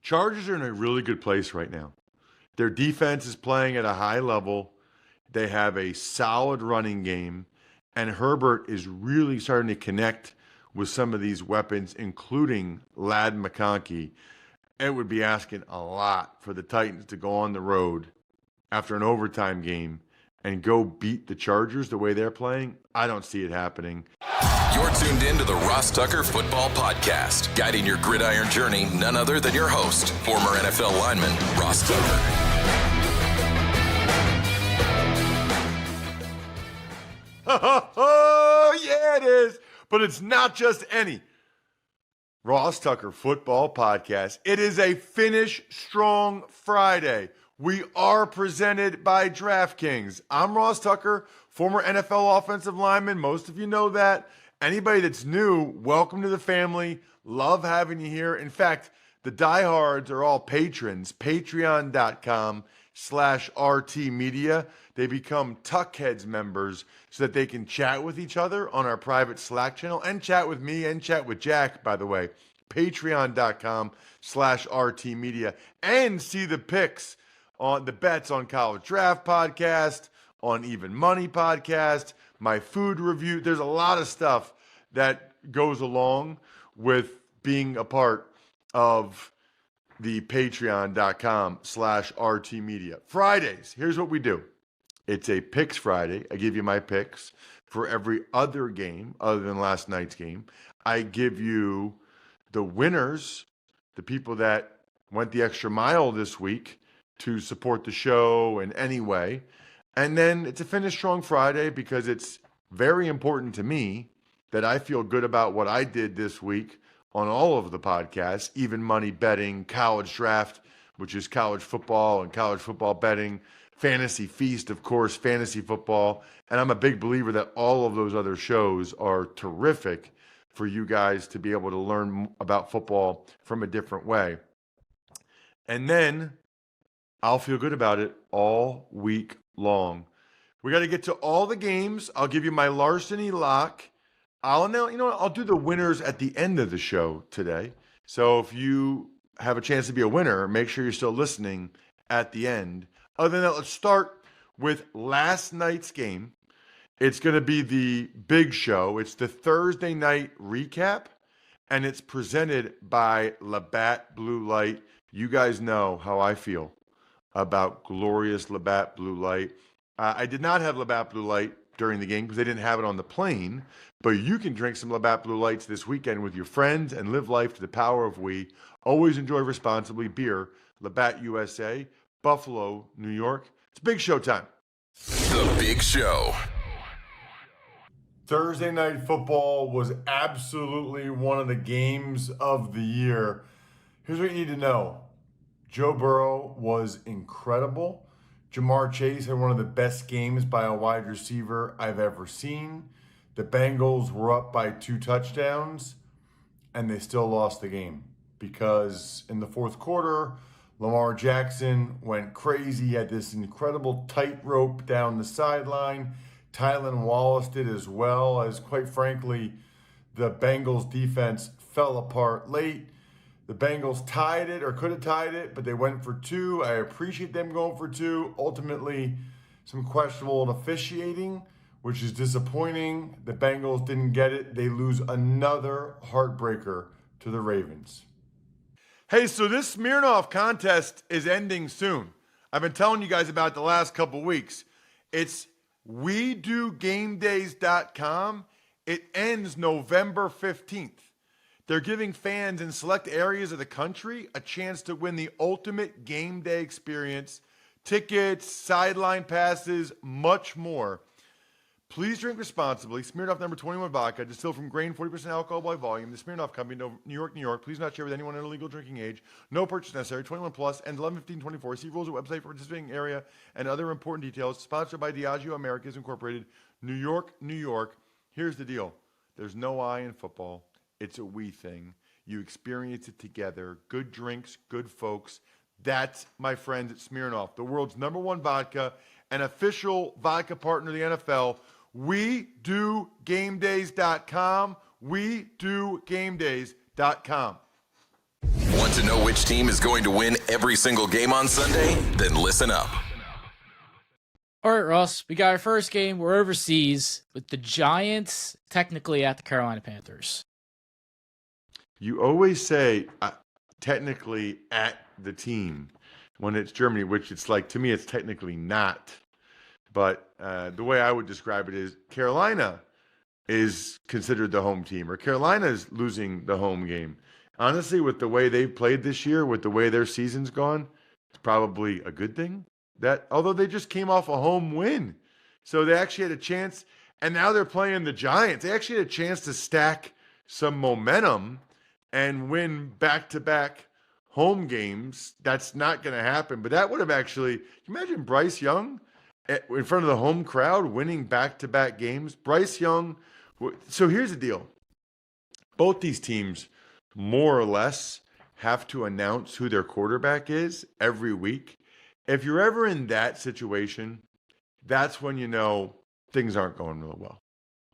Chargers are in a really good place right now. Their defense is playing at a high level. They have a solid running game, and Herbert is really starting to connect with some of these weapons, including Ladd McConkey. It would be asking a lot for the Titans to go on the road after an overtime game and go beat the Chargers the way they're playing. I don't see it happening. You're tuned in to the Ross Tucker Football Podcast, guiding your gridiron journey, none other than your host, former NFL lineman, Ross Tucker. Oh, yeah, it is. But it's not just any Ross Tucker Football Podcast. It is a Finish Strong Friday. We are presented by DraftKings. I'm Ross Tucker, former NFL offensive lineman. Most of you know that. Anybody that's new, welcome to the family. Love having you here. In fact, the diehards are all patrons. Patreon.com/RT Media. They become Tuckheads members so that they can chat with each other on our private Slack channel and chat with me and chat with Jack, by the way. Patreon.com/RT Media. And see the picks on the bets on College Draft Podcast, on Even Money Podcast, my food review. There's a lot of stuff that goes along with being a part of the patreon.com/RT Media. Fridays, here's what we do. It's a Picks Friday. I give you my picks for every other game other than last night's game. I give you the winners, the people that went the extra mile this week to support the show in any way. And then it's a Finish Strong Friday because it's very important to me that I feel good about what I did this week on all of the podcasts, Even Money Betting, College Draft, which is college football and college football betting, Fantasy Feast, of course, fantasy football. And I'm a big believer that all of those other shows are terrific for you guys to be able to learn about football from a different way. And then I'll feel good about it all week long. We got to get to all the games. I'll give you my larceny lock. I'll do the winners at the end of the show today. So if you have a chance to be a winner, make sure you're still listening at the end. Other than that, let's start with last night's game. It's going to be the big show. It's the Thursday night recap, and it's presented by Labatt Blue Light. You guys know how I feel about glorious Labatt Blue Light. I did not have Labatt Blue Light during the game because they didn't have it on the plane, but you can drink some Labatt Blue Lights this weekend with your friends and live life to the power of we. Always enjoy responsibly. Beer, Labatt USA, Buffalo, New York. It's big show time. The Big Show. Thursday night football was absolutely one of the games of the year. Here's what you need to know. Joe Burrow was incredible. Jamar Chase had one of the best games by a wide receiver I've ever seen. The Bengals were up by 2 touchdowns, and they still lost the game because in the fourth quarter, Lamar Jackson went crazy. He had this incredible tightrope down the sideline. Tylan Wallace did as well, as quite frankly, the Bengals defense fell apart late. The Bengals tied it or could have tied it, but they went for 2. I appreciate them going for 2. Ultimately, some questionable officiating, which is disappointing. The Bengals didn't get it. They lose another heartbreaker to the Ravens. Hey, so this Smirnoff contest is ending soon. I've been telling you guys about it the last couple weeks. It's WeDoGameDays.com. It ends November 15th. They're giving fans in select areas of the country a chance to win the ultimate game day experience, tickets, sideline passes, much more. Please drink responsibly. Smirnoff number 21 vodka, distilled from grain, 40% alcohol by volume. The Smirnoff Company, New York, New York. Please not share with anyone in a legal drinking age. No purchase necessary. 21 plus and 11/15/24. See rules at website for participating area and other important details. Sponsored by Diageo Americas Incorporated, New York, New York. Here's the deal. There's no I in football. It's a we thing. You experience it together. Good drinks, good folks. That's my friends at Smirnoff, the world's #1 vodka, an official vodka partner of the NFL. WeDoGameDays.com. WeDoGameDays.com. Want to know which team is going to win every single game on Sunday? Then listen up. All right, Ross, we got our first game. We're overseas with the Giants technically at the Carolina Panthers. You always say technically at the team when it's Germany, which it's like, to me, it's technically not. But the way I would describe it is Carolina is considered the home team, or Carolina is losing the home game. Honestly, with the way they've played this year, with the way their season's gone, it's probably a good thing. That although they just came off a home win, so they actually had a chance, and now they're playing the Giants. They actually had a chance to stack some momentum and win back-to-back home games. That's not going to happen, but that would have actually, can you imagine Bryce Young in front of the home crowd winning back-to-back games? Bryce Young, so here's the deal. Both these teams more or less have to announce who their quarterback is every week. If you're ever in that situation, that's when you know things aren't going real well,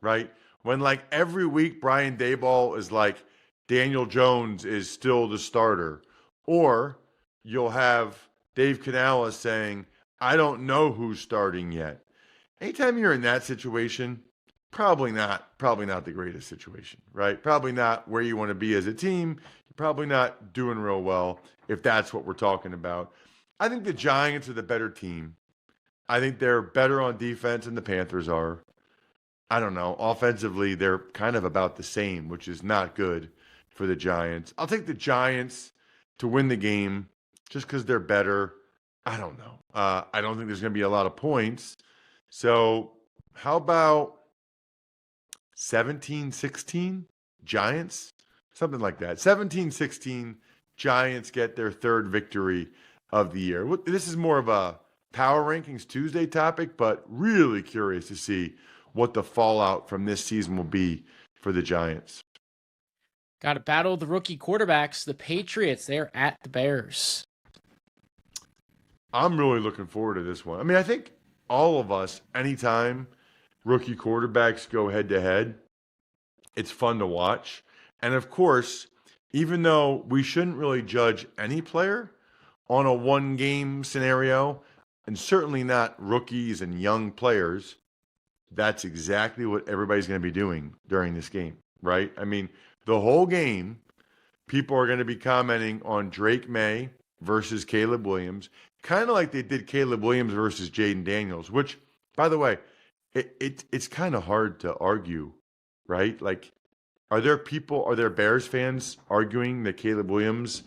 right? When like every week Brian Daboll is like, Daniel Jones is still the starter. Or you'll have Dave Canales saying, I don't know who's starting yet. Anytime you're in that situation, probably not the greatest situation, right? Probably not where you want to be as a team. You're probably not doing real well if that's what we're talking about. I think the Giants are the better team. I think they're better on defense than the Panthers are. I don't know. Offensively, they're kind of about the same, which is not good for the Giants. I'll take the Giants to win the game just because they're better. I don't know. I don't think there's going to be a lot of points. So how about 17-16 Giants? Something like that. 17-16 Giants get their third victory of the year. This is more of a Power Rankings Tuesday topic, but really curious to see what the fallout from this season will be for the Giants. Got to battle the rookie quarterbacks, the Patriots. They're at the Bears. I'm really looking forward to this one. I mean, I think all of us, anytime rookie quarterbacks go head-to-head, it's fun to watch. And of course, even though we shouldn't really judge any player on a one-game scenario, and certainly not rookies and young players, that's exactly what everybody's going to be doing during this game, right? I mean, the whole game, people are going to be commenting on Drake May versus Caleb Williams, kind of like they did Caleb Williams versus Jaden Daniels, which, by the way, it's kind of hard to argue, right? Like, are there Bears fans arguing that Caleb Williams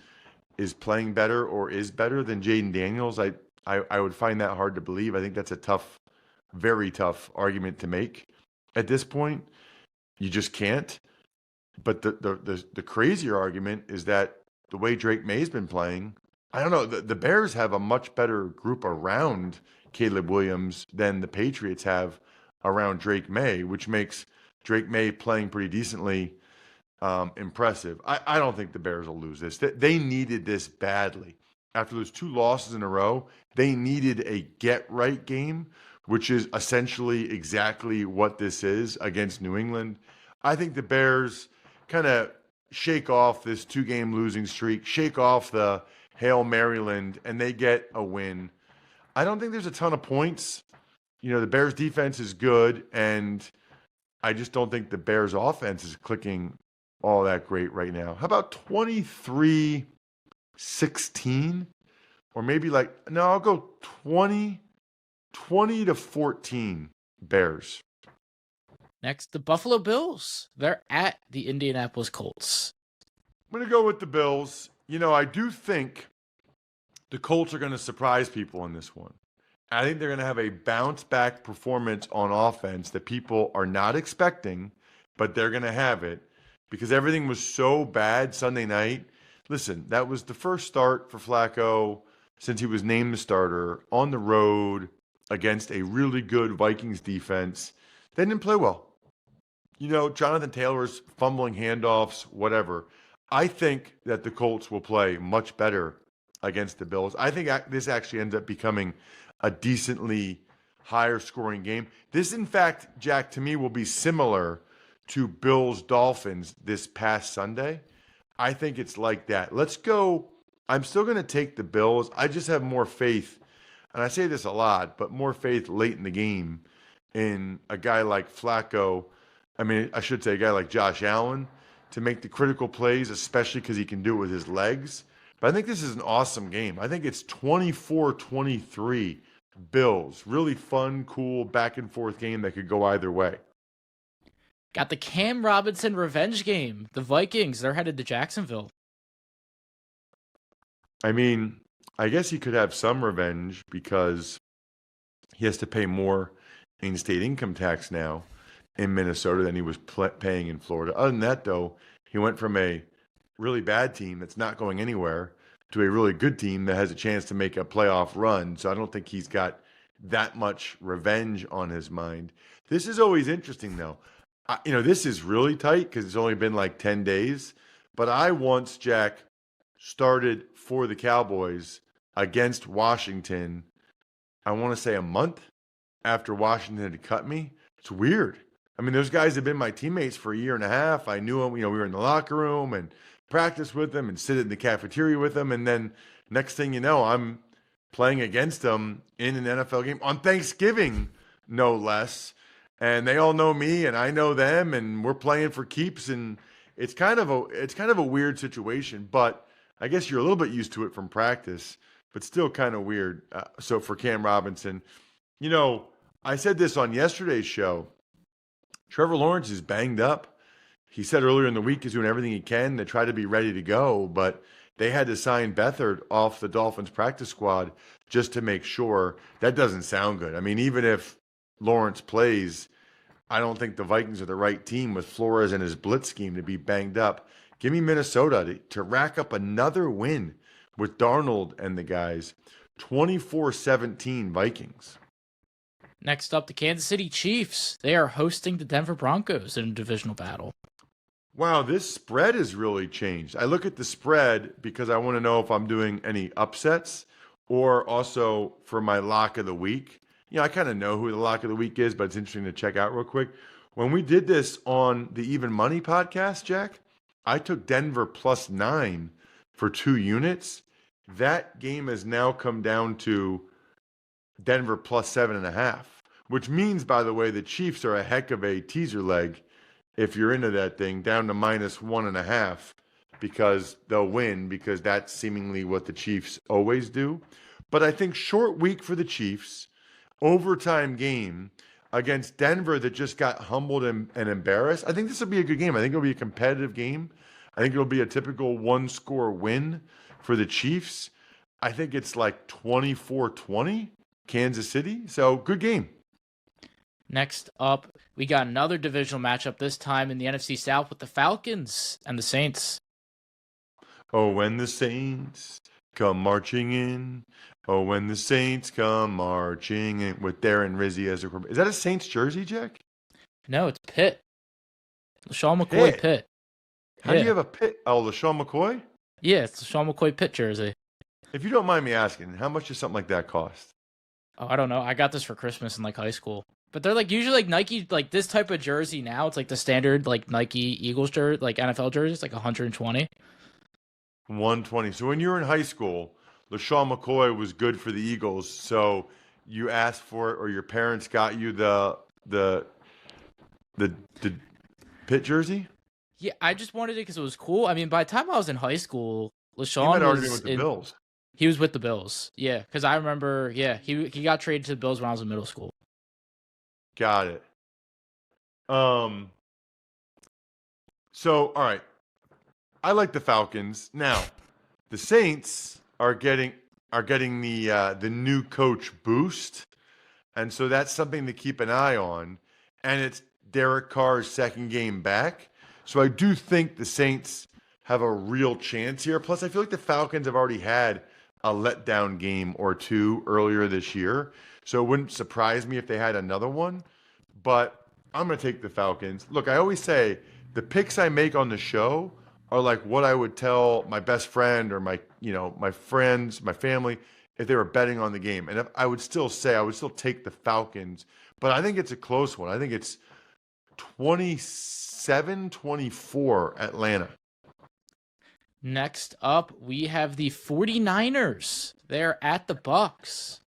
is playing better or is better than Jaden Daniels? I would find that hard to believe. I think that's a tough, very tough argument to make at this point. You just can't. But the crazier argument is that the way Drake May's been playing, I don't know, the Bears have a much better group around Caleb Williams than the Patriots have around Drake May, which makes Drake May playing pretty decently impressive. I don't think the Bears will lose this. They needed this badly. After those two losses in a row, they needed a get-right game, which is essentially exactly what this is against New England. I think the Bears kind of shake off this two-game losing streak, shake off the Hail Maryland, and they get a win. I don't think there's a ton of points. You know, the Bears' defense is good, and I just don't think the Bears' offense is clicking all that great right now. How about 23-16? Or maybe I'll go 20-14 Bears. Next, the Buffalo Bills. They're at the Indianapolis Colts. I'm going to go with the Bills. You know, I do think the Colts are going to surprise people in this one. I think they're going to have a bounce-back performance on offense that people are not expecting, but they're going to have it because everything was so bad Sunday night. Listen, that was the first start for Flacco since he was named the starter on the road against a really good Vikings defense. They didn't play well. You know, Jonathan Taylor's fumbling handoffs, whatever. I think that the Colts will play much better against the Bills. I think this actually ends up becoming a decently higher scoring game. This, in fact, Jack, to me will be similar to Bills-Dolphins this past Sunday. I think it's like that. Let's go. I'm still going to take the Bills. I just have more faith, and I say this a lot, but more faith late in the game in a guy like Flacco. I mean, I should say a guy like Josh Allen to make the critical plays, especially because he can do it with his legs. But I think this is an awesome game. I think it's 24-23 Bills. Really fun, cool, back and forth game that could go either way. Got the Cam Robinson revenge game. The Vikings, they're headed to Jacksonville. I mean, I guess he could have some revenge because he has to pay more in-state income tax now in Minnesota than he was paying in Florida. Other than that, though, he went from a really bad team that's not going anywhere to a really good team that has a chance to make a playoff run. So I don't think he's got that much revenge on his mind. This is always interesting, though. This is really tight because it's only been like 10 days. But I once, Jack, started for the Cowboys against Washington, I want to say a month after Washington had cut me. It's weird. I mean, those guys have been my teammates for a year and a half. I knew them, we were in the locker room and practice with them and sit in the cafeteria with them. And then next thing you know, I'm playing against them in an NFL game on Thanksgiving, no less. And they all know me and I know them and we're playing for keeps. And it's kind of a weird situation, but I guess you're a little bit used to it from practice, but still kind of weird. So for Cam Robinson, I said this on yesterday's show. Trevor Lawrence is banged up. He said earlier in the week he's doing everything he can to try to be ready to go, but they had to sign Beathard off the Dolphins practice squad just to make sure. That doesn't sound good. I mean, even if Lawrence plays, I don't think the Vikings are the right team with Flores and his blitz scheme to be banged up. Give me Minnesota to rack up another win with Darnold and the guys. 24-17 Vikings. Next up, the Kansas City Chiefs. They are hosting the Denver Broncos in a divisional battle. Wow, this spread has really changed. I look at the spread because I want to know if I'm doing any upsets or also for my lock of the week. I kind of know who the lock of the week is, but it's interesting to check out real quick. When we did this on the Even Money podcast, Jack, I took Denver +9 for 2 units. That game has now come down to Denver +7.5, which means, by the way, the Chiefs are a heck of a teaser leg if you're into that thing, down to -1.5 because they'll win because that's seemingly what the Chiefs always do. But I think short week for the Chiefs, overtime game against Denver that just got humbled and embarrassed. I think this will be a good game. I think it'll be a competitive game. I think it'll be a typical one-score win for the Chiefs. I think it's like 24-20, Kansas City. So good game. Next up, we got another divisional matchup, this time in the NFC South with the Falcons and the Saints. Oh, when the Saints come marching in. Oh, when the Saints come marching in with Darren Rizzi as a quarterback. Is that a Saints jersey, Jack? No, it's Pitt. LaShawn McCoy Pitt. How do you have a Pitt? Oh, LaShawn McCoy? Yeah, it's LaShawn McCoy Pitt jersey. If you don't mind me asking, how much does something like that cost? Oh, I don't know. I got this for Christmas in high school. But they're usually Nike, this type of jersey now. It's the standard Nike Eagles jersey, NFL jersey. It's 120. 120. So when you were in high school, LaShawn McCoy was good for the Eagles. So you asked for it, or your parents got you the Pitt jersey? Yeah, I just wanted it because it was cool. I mean, by the time I was in high school, LaShawn might already been with the Bills. He was with the Bills. Yeah, because I remember. Yeah, he got traded to the Bills when I was in middle school. Got it. So, all right. I like the Falcons. Now, the Saints are getting the new coach boost, and so that's something to keep an eye on. And it's Derek Carr's second game back, so I do think the Saints have a real chance here. Plus, I feel like the Falcons have already had a letdown game or two earlier this year, so it wouldn't surprise me if they had another one. But I'm going to take the Falcons. Look, I always say the picks I make on the show are like what I would tell my best friend or my friends, my family, if they were betting on the game. And I would still take the Falcons. But I think it's a close one. I think it's 27-24 Atlanta. Next up, we have the 49ers. They're at the Bucks.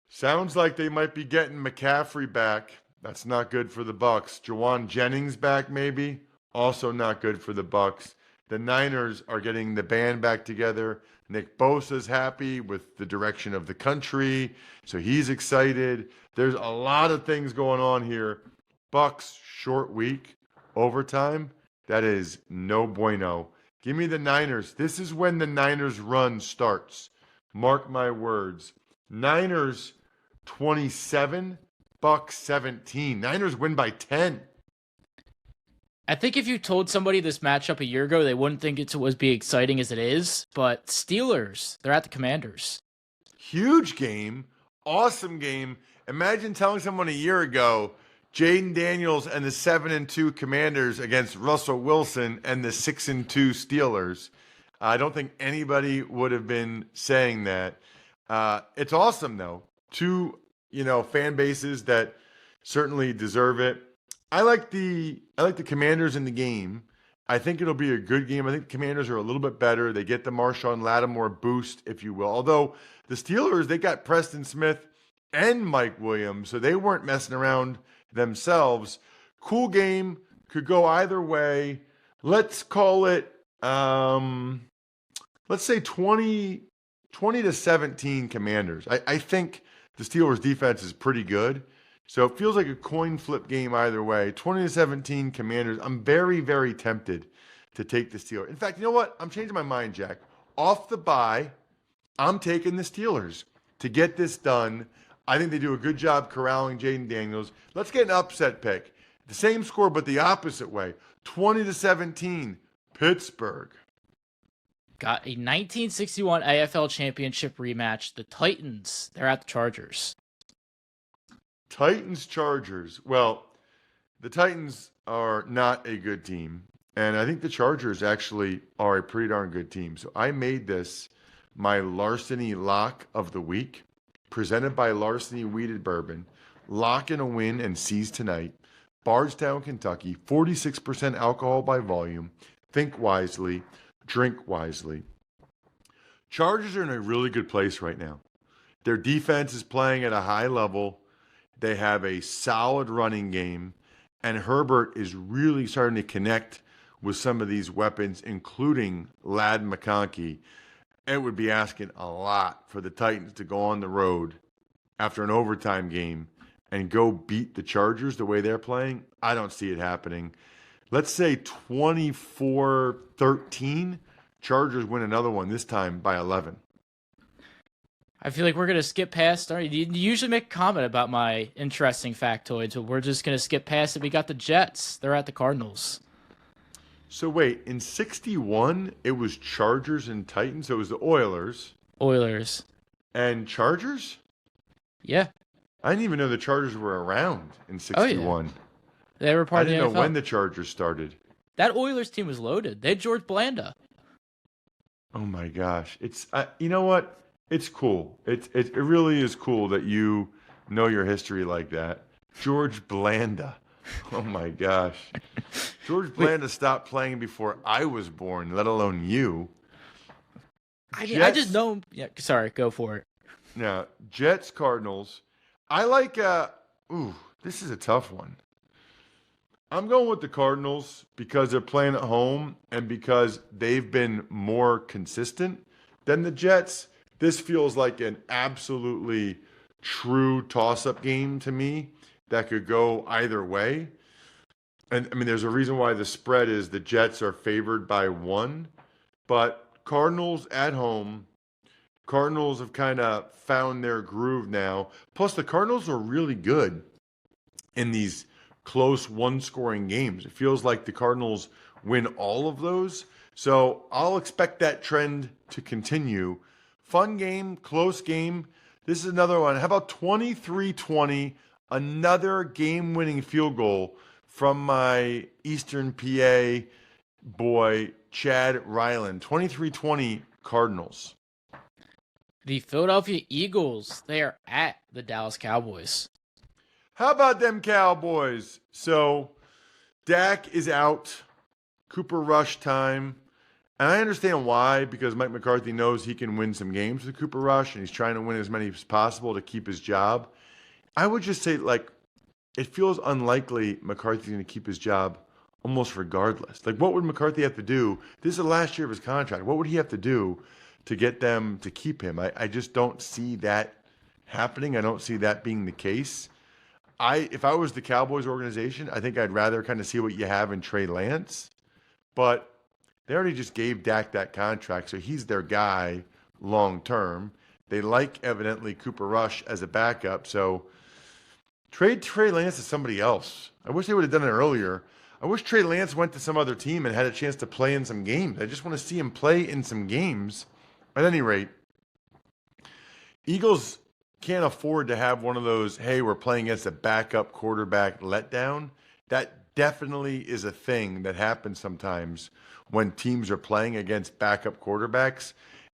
Sounds like they might be getting McCaffrey back. That's not good for the Bucks. Jawan Jennings back, maybe. Also not good for the Bucks. The Niners are getting the band back together. Nick Bosa's happy with the direction of the country, so he's excited. There's a lot of things going on here. Bucks short week, overtime. That is no bueno. Give me the Niners. This is when the Niners run starts. Mark my words. Niners 27, Bucks 17. Niners win by 10. I think if you told somebody this matchup a year ago, they wouldn't think it was be exciting as it is. But Steelers, they're at the Commanders. Huge game. Awesome game. Imagine telling someone a year ago, Jaden Daniels and the 7-2 Commanders against Russell Wilson and the 6-2 Steelers. I don't think anybody would have been saying that. It's awesome, though. Two, fan bases that certainly deserve it. I like the Commanders in the game. I think it'll be a good game. I think the Commanders are a little bit better. They get the Marshawn Lattimore boost, if you will. Although the Steelers, they got Preston Smith and Mike Williams, so they weren't messing around themselves. Cool game. Could go either way. Let's call it, let's say 20-17 Commanders. I think the Steelers defense is pretty good. So it feels like a coin flip game either way. 20-17 Commanders. I'm very, very tempted to take the Steelers. In fact, you know what? I'm changing my mind, Jack. Off the bye, I'm taking the Steelers to get this done. I think they do a good job corralling Jaden Daniels. Let's get an upset pick. The same score, but the opposite way. 20-17, Pittsburgh. Got a 1961 AFL Championship rematch. The Titans, they're at the Chargers. Titans-Chargers. Well, the Titans are not a good team. And I think the Chargers actually are a pretty darn good team. So I made this my Larceny Lock of the Week, presented by Larceny Wheated Bourbon. Lock in a win and seize tonight. Bardstown, Kentucky, 46% alcohol by volume. Think wisely, drink wisely. Chargers are in a really good place right now. Their defense is playing at a high level. They have a solid running game, and Herbert is really starting to connect with some of these weapons, including Ladd McConkey. It would be asking a lot for the Titans to go on the road after an overtime game and go beat the Chargers the way they're playing. I don't see it happening. Let's say 24-13. Chargers win another one, this time by 11. I feel like we're going to skip past. You usually make a comment about my interesting factoids, but we're just going to skip past it. We got the Jets. They're at the Cardinals. So wait, in 61, it was Chargers and Titans. So it was the Oilers. And Chargers? Yeah. I didn't even know the Chargers were around in 61. Oh, yeah. They were part of the NFL. I didn't know when the Chargers started. That Oilers team was loaded. They had George Blanda. Oh my gosh. It's you know what? It's cool. It really is cool that you know your history like that. George Blanda. Oh my gosh. George Blanda stopped playing before I was born, let alone you. I just know. Yeah, sorry, go for it. Now, Jets, Cardinals. I like, this is a tough one. I'm going with the Cardinals because they're playing at home and because they've been more consistent than the Jets. This feels like an absolutely true toss-up game to me that could go either way. And I mean, there's a reason why the spread is the Jets are favored by 1, but Cardinals at home. Cardinals have kind of found their groove now. Plus, the Cardinals are really good in these close one-scoring games. It feels like the Cardinals win all of those. So I'll expect that trend to continue. Fun game, close game. This is another one. How about 23-20? Another game-winning field goal from my Eastern PA boy, Chad Ryland. 23-20 Cardinals. The Philadelphia Eagles, they are at the Dallas Cowboys. How about them Cowboys? So Dak is out. Cooper Rush time. And I understand why, because Mike McCarthy knows he can win some games with Cooper Rush, and he's trying to win as many as possible to keep his job. I would just say, like, it feels unlikely McCarthy's going to keep his job almost regardless. Like, what would McCarthy have to do? This is the last year of his contract. What would he have to do to get them to keep him? I just don't see that happening. I don't see that being the case. If I was the Cowboys organization, I think I'd rather kind of see what you have in Trey Lance. But they already just gave Dak that contract, so he's their guy long term. They like, evidently, Cooper Rush as a backup, so trade Trey Lance to somebody else. I wish they would have done it earlier. I wish Trey Lance went to some other team and had a chance to play in some games. I just want to see him play in some games. At any rate, Eagles can't afford to have one of those, hey, we're playing against a backup quarterback letdown. That definitely is a thing that happens sometimes when teams are playing against backup quarterbacks.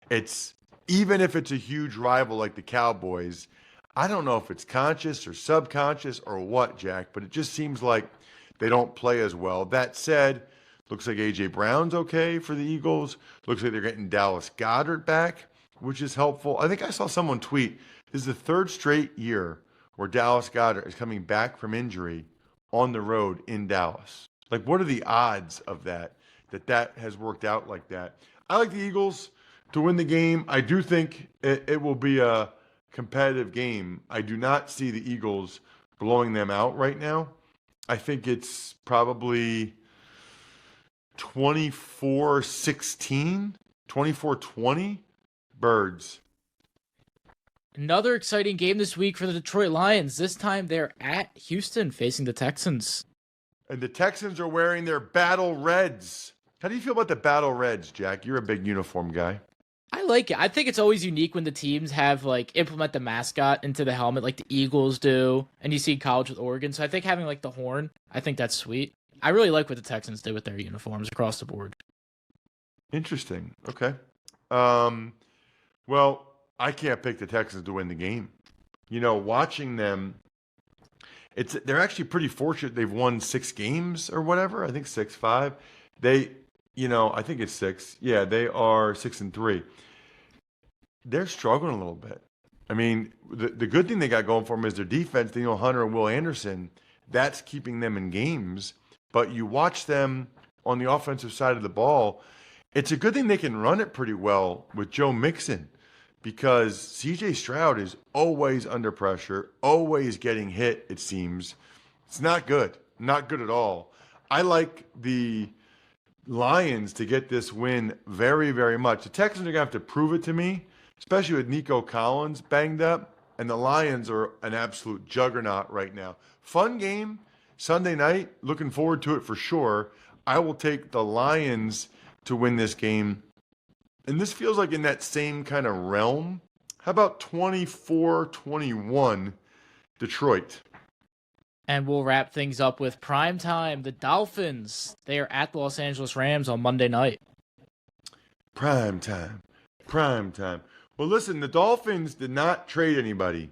It's, even if it's a huge rival like the Cowboys, I don't know if it's conscious or subconscious or what, Jack, but it just seems like they don't play as well. That said, looks like A.J. Brown's okay for the Eagles. Looks like they're getting Dallas Goedert back, which is helpful. I think I saw someone tweet, this is the third straight year where Dallas Goedert is coming back from injury on the road in Dallas. Like, what are the odds of that has worked out like that? I like the Eagles to win the game. I do think it will be a competitive game. I do not see the Eagles blowing them out right now. I think it's probably 24-16, 24-20 Birds. Another exciting game this week for the Detroit Lions. This time they're at Houston facing the Texans. And the Texans are wearing their battle reds. How do you feel about the battle reds, Jack? You're a big uniform guy. I like it. I think it's always unique when the teams have implement the mascot into the helmet like the Eagles do, and you see college with Oregon. So I think having the horn, I think that's sweet. I really like what the Texans did with their uniforms across the board. Interesting. Okay. Well, I can't pick the Texans to win the game. Watching them, they're actually pretty fortunate. They've won 6 games or whatever. I think 6-5. I think it's 6. Yeah, they are 6-3. They're struggling a little bit. I mean, the good thing they got going for them is their defense. Daniel Hunter and Will Anderson. That's keeping them in games. But you watch them on the offensive side of the ball. It's a good thing they can run it pretty well with Joe Mixon, because C.J. Stroud is always under pressure, always getting hit, it seems. It's not good. Not good at all. I like the Lions to get this win very, very much. The Texans are going to have to prove it to me, especially with Nico Collins banged up, and the Lions are an absolute juggernaut right now. Fun game, Sunday night. Looking forward to it for sure. I will take the Lions to win this game. And this feels like in that same kind of realm. How about 24-21 Detroit? And we'll wrap things up with prime time. The Dolphins, they are at the Los Angeles Rams on Monday night. Prime time. Well, listen, the Dolphins did not trade anybody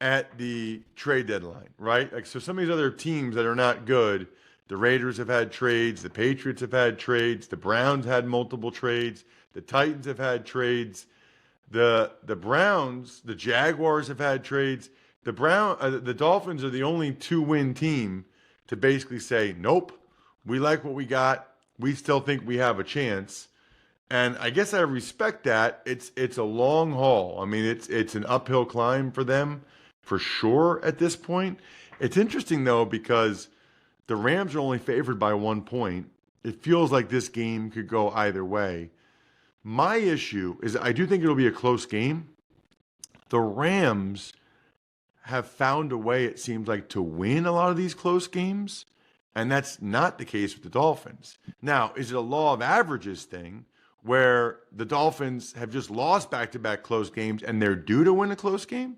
at the trade deadline, right? So some of these other teams that are not good, the Raiders have had trades, the Patriots have had trades, the Browns had multiple trades, the Titans have had trades, the Browns, the Jaguars have had trades. The Dolphins are the only 2-win team to basically say, nope, we like what we got. We still think we have a chance. And I guess I respect that. It's a long haul. I mean, it's an uphill climb for them for sure at this point. It's interesting, though, because the Rams are only favored by 1 point. It feels like this game could go either way. My issue is I do think it'll be a close game. The Rams have found a way, it seems like, to win a lot of these close games, and that's not the case with the Dolphins. Now, is it a law of averages thing where the Dolphins have just lost back-to-back close games and they're due to win a close game,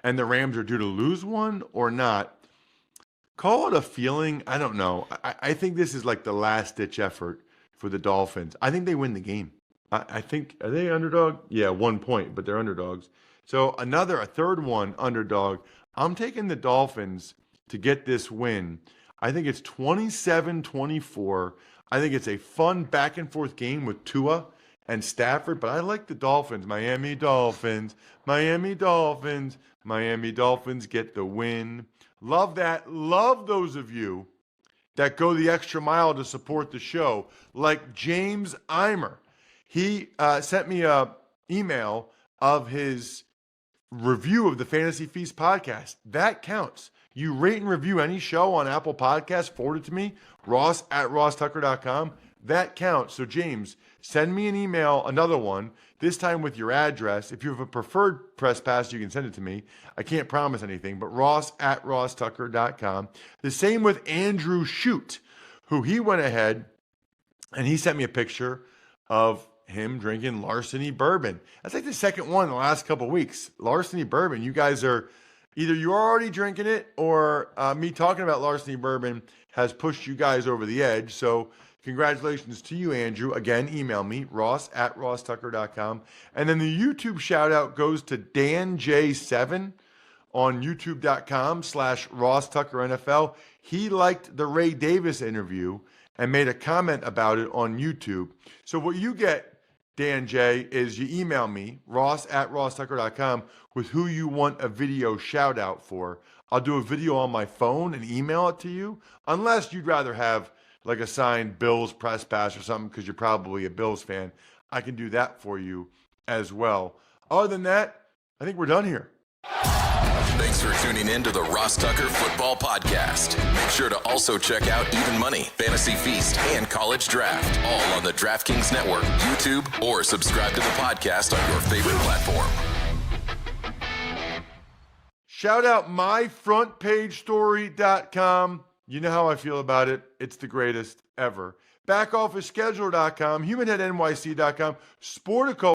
and the Rams are due to lose one, or not? Call it a feeling. I don't know. I think this is like the last-ditch effort for the Dolphins. I think they win the game. I think, are they underdog? Yeah, 1 point, but they're underdogs. So a third one, underdog. I'm taking the Dolphins to get this win. I think it's 27-24. I think it's a fun back and forth game with Tua and Stafford, but I like the Dolphins. Miami Dolphins, Miami Dolphins, Miami Dolphins get the win. Love that. Love those of you that go the extra mile to support the show, like James Eimer. He sent me an email of his review of the Fantasy Feast podcast. That counts. You rate and review any show on Apple Podcasts, forward it to me, ross@rosstucker.com. That counts. So, James, send me an email, another one, this time with your address. If you have a preferred press pass, you can send it to me. I can't promise anything, but ross@rosstucker.com. The same with Andrew Shute, who he went ahead and he sent me a picture of him drinking Larceny bourbon. That's like the second one in the last couple of weeks. Larceny bourbon. You guys are either you're already drinking it or me talking about Larceny bourbon has pushed you guys over the edge. So congratulations to you, Andrew. Again, email me, ross@rosstucker.com. And then the YouTube shout out goes to DanJ7 on youtube.com/RossTuckerNFL. He liked the Ray Davis interview and made a comment about it on YouTube. So what you get, Dan J, is you email me, ross@rosstucker.com, with who you want a video shout out for. I'll do a video on my phone and email it to you, unless you'd rather have like a signed Bills press pass or something because you're probably a Bills fan. I can do that for you as well. Other than that, I think we're done here. Thanks for tuning in to the Ross Tucker Football Podcast. Make sure to also check out Even Money, Fantasy Feast, and College Draft, all on the DraftKings Network, YouTube, or subscribe to the podcast on your favorite platform. Shout out myfrontpagestory.com. You know how I feel about it. It's the greatest ever. Backofficescheduler.com, humanheadnyc.com, Sportico